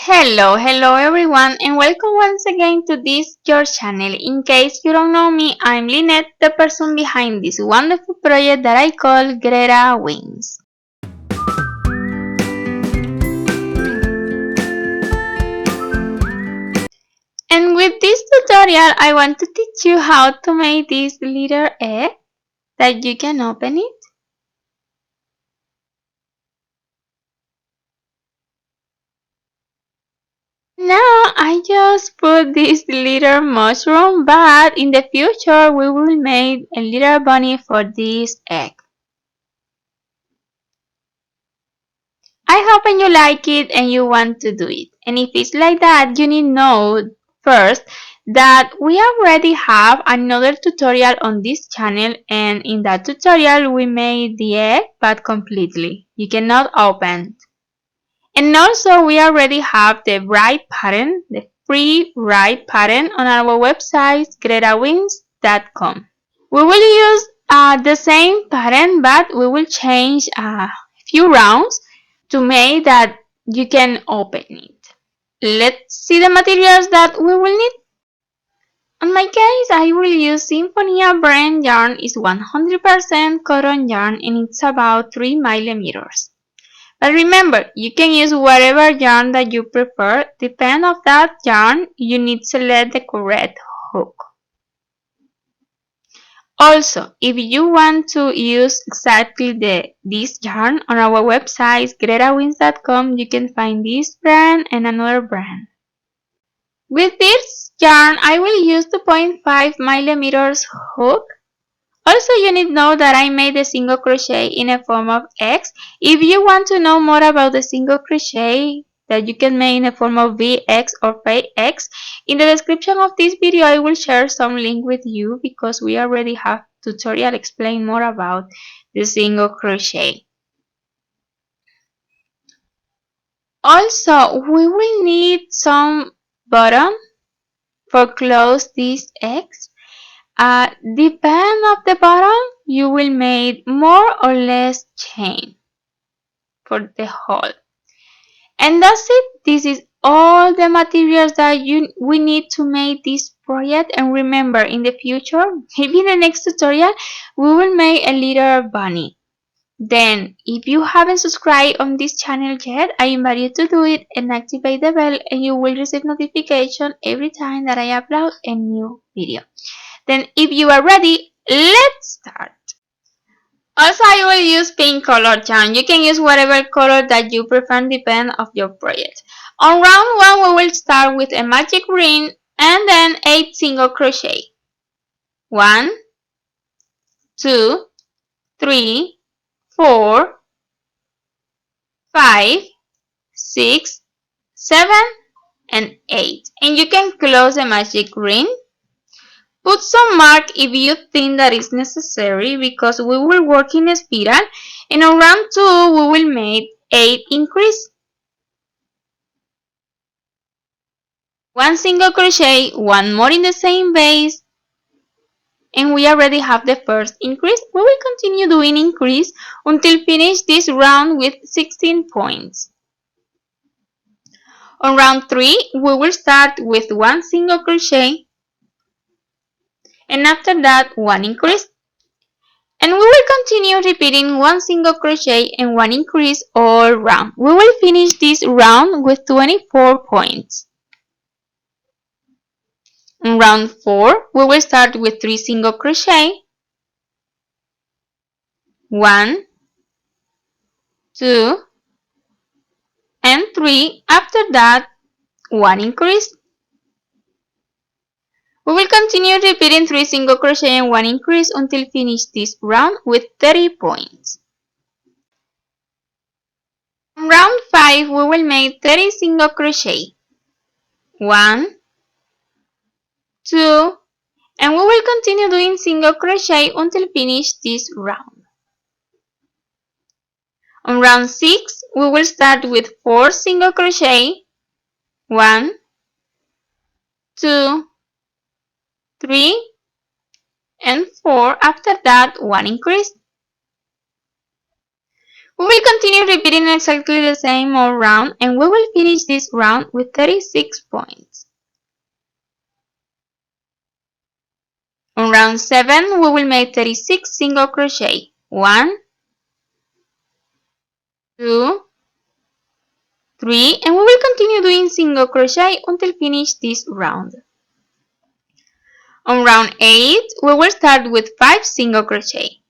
Hello everyone, and welcome once again to this your channel. In case you don't know me, I'm Lynette, the person behind this wonderful project that I call GretaWings. And with this tutorial, I want to teach you how to make this little egg that you can open it. Now I just put this little mushroom, but in the future we will make a little bunny for this egg. I hope you like it and you want to do it. And if it's like that, you need to know first that we already have another tutorial on this channel, and in that tutorial we made the egg but completely. You cannot open. And also we already have the bright pattern, the free bright pattern on our website GretaWings.com. We will use the same pattern, but we will change a few rounds to make that you can open it. Let's see the materials that we will need. On my case, I will use Symphonia brand yarn. Is 100% cotton yarn and it's about 3 millimeters. But remember, you can use whatever yarn that you prefer. Depending on that yarn, you need to select the correct hook. Also, if you want to use exactly this yarn on our website GretaWings.com, you can find this brand and another brand. With this yarn, I will use 2.5 millimeters hook. Also, you need to know that I made a single crochet in a form of X. If you want to know more about the single crochet that you can make in a form of VX or fade X, in the description of this video I will share some link with you because we already have tutorial explain more about the single crochet. Also, we will need some bottom for close this X. Depend of the bottom, you will make more or less chain for the hole. And that's it. This is all the materials that we need to make this project. And remember, in the future, maybe in the next tutorial, we will make a little bunny. Then, if you haven't subscribed on this channel yet, I invite you to do it and activate the bell, and you will receive notification every time that I upload a new video. Then, if you are ready, let's start. Also, I will use pink color yarn. You can use whatever color that you prefer, depend of your project. On round 1, we will start with a magic ring and then 8 single crochet. 1, 2, 3, 4, 5, 6, 7, and 8. And you can close the magic ring. Put some mark if you think that is necessary because we will work in a spiral, and on round 2 we will make 8 increase. 1 single crochet, 1 more in the same base, and we already have the first increase. We will continue doing increase until finish this round with 16 points. On round 3 we will start with 1 single crochet, and after that 1 increase. And we will continue repeating 1 single crochet and 1 increase all round. We will finish this round with 24 points. In round 4, we will start with 3 single crochet, 1, 2, and 3. After that, 1 increase. We will continue repeating 3 single crochet and 1 increase until finish this round with 30 points. In round 5, we will make 30 single crochet, 1, 2, and we will continue doing single crochet until finish this round. On round 6, we will start with 4 single crochet, 1, 2, 3, and 4. After that, 1 increase. We will continue repeating exactly the same all round, and we will finish this round with 36 points. On round 7, we will make 36 single crochet. 1, 2, 3, and we will continue doing single crochet until finish this round. On round 8, we will start with 5 single crochet.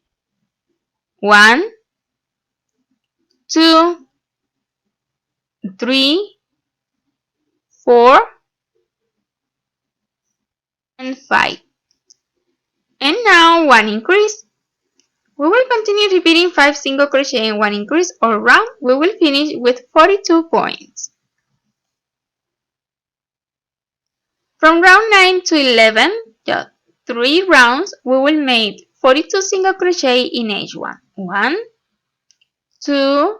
1, 2, 3, 4, and 5. And now 1 increase. We will continue repeating 5 single crochet and 1 increase all round. We will finish with 42 points. From round 9 to 11, just 3 rounds, we will make 42 single crochet in each one. 1, 2,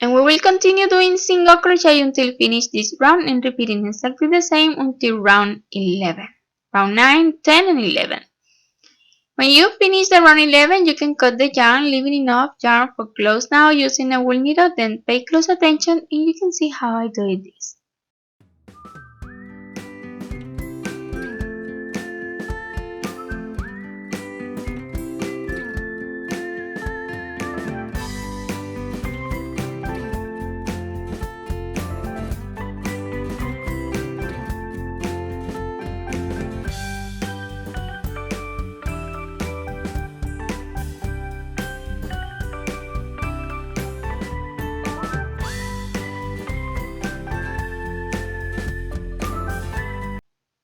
and we will continue doing single crochet until finish this round and repeating exactly the same until round 11. Round 9, 10, and 11. When you finish the round 11, you can cut the yarn, leaving enough yarn for close now using a wool needle. Then pay close attention and you can see how I do this.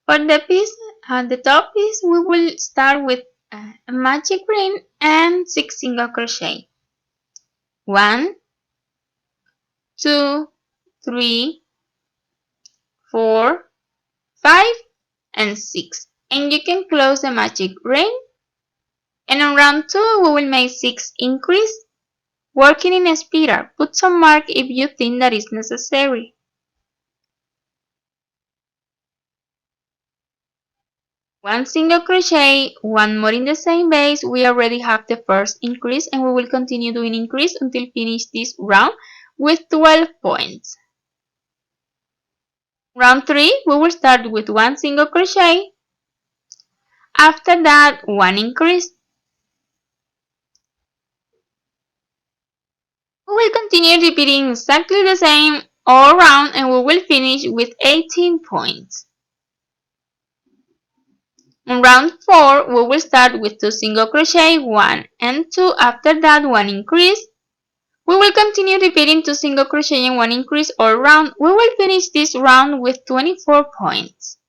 For the piece, the top piece, we will start with a magic ring and 6 single crochet. 1, 2, 3, 4, 5, and 6. And you can close the magic ring. And on round 2, we will make 6 increase, working in a spiral. Put some mark if you think that is necessary. One single crochet, one more in the same base. We already have the first increase and we will continue doing increase until finish this round with 12 points. Round 3, we will start with one single crochet. After that, one increase. We will continue repeating exactly the same all round and we will finish with 18 points. On round 4, we will start with 2 single crochet, 1 and 2. After that, 1 increase. We will continue repeating 2 single crochet and 1 increase all round. We will finish this round with 24 points.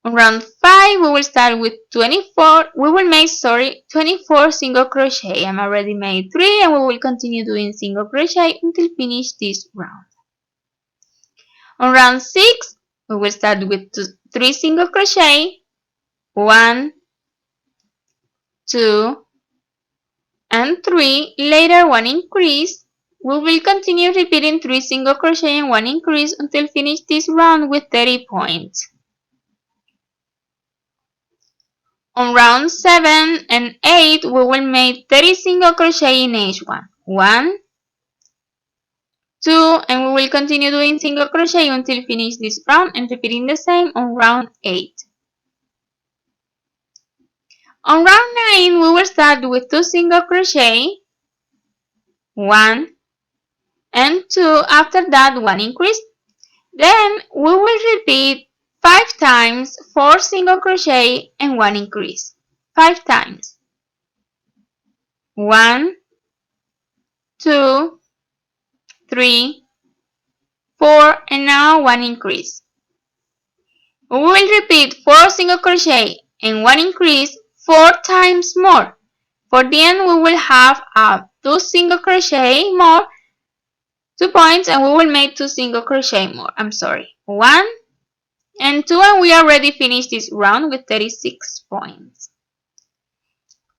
On round 5, we will start with 24 single crochet. I'm already made 3 and we will continue doing single crochet until finish this round. On round 6, we will start with 3 single crochet, 1, 2, and 3. Later, 1 increase. We will continue repeating 3 single crochet and 1 increase until finish this round with 30 points. On round 7 and 8, we will make 30 single crochet in each one. 1, 2, and we will continue doing single crochet until finish this round and repeating the same on round 8. On round 9, we will start with 2 single crochet, 1 and 2. After that, 1 increase. Then we will repeat 5 times 4 single crochet and 1 increase. 5 times. 1, 2, 3, 4, and now 1 increase. We will repeat 4 single crochet and 1 increase 4 times more. For the end, we will have 2 single crochet more, 2 points, and we will make 2 single crochet more. 1 and 2, and we already finished this round with 36 points.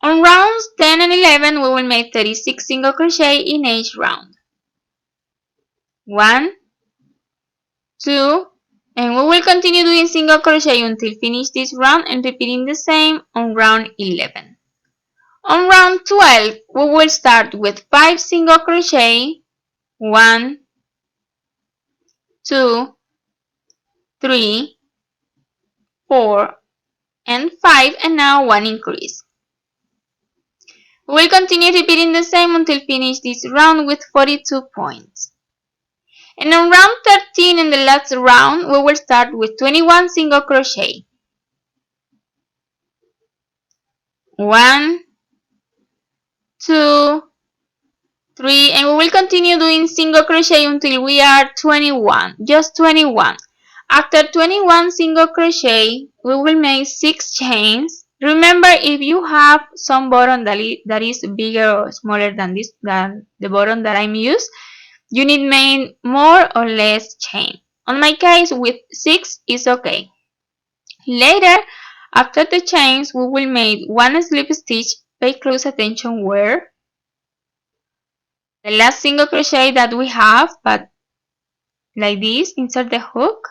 On rounds 10 and 11, we will make 36 single crochet in each round. 1, 2, and we will continue doing single crochet until finish this round and repeating the same on round 11. On round 12, we will start with 5 single crochet, 1, 2, 3, 4, and 5, and now 1 increase. We will continue repeating the same until finish this round with 42 points. And on round 13, in the last round, we will start with 21 single crochet. 1, 2, 3, and we will continue doing single crochet until we are 21, just 21. After 21 single crochet, we will make 6 chains. Remember, if you have some button that is bigger or smaller than the button that I'm using, you need make more or less chain. On my case, with 6 is okay. Later, after the chains, we will make 1 slip stitch. Pay close attention where the last single crochet that we have, but like this, insert the hook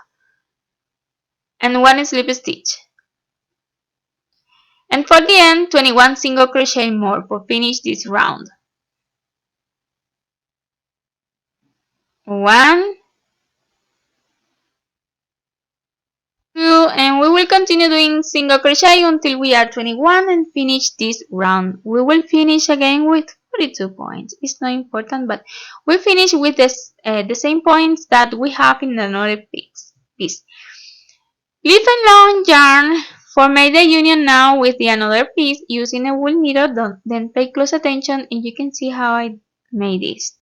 and 1 slip stitch. And for the end, 21 single crochet more for finish this round. 1, 2, and we will continue doing single crochet until we are 21 and finish this round. We will finish again with 42 points. It's not important, but we finish with the same points that we have in another piece. Leave a long yarn. Formate the union now with the another piece using a wool needle. Then pay close attention and you can see how I made this.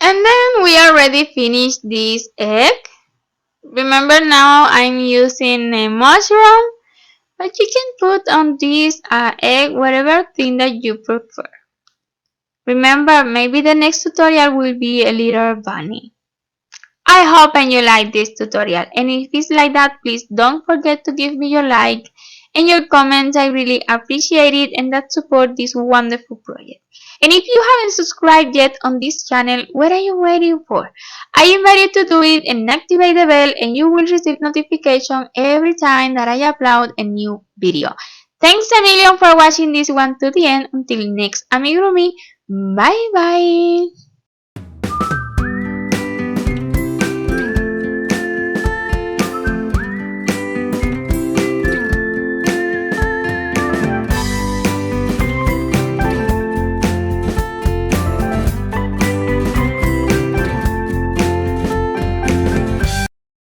And then we already finished this egg. Remember, now I'm using a mushroom but you can put on this egg whatever thing that you prefer. Remember, maybe the next tutorial will be a little bunny. I hope and you like this tutorial, and if it's like that, please don't forget to give me your like and your comments. I really appreciate it, and that support this wonderful project. And if you haven't subscribed yet on this channel, what are you waiting for? I invite you to do it and activate the bell, and you will receive notification every time that I upload a new video. Thanks a million for watching this one to the end. Until next amigurumi, bye bye.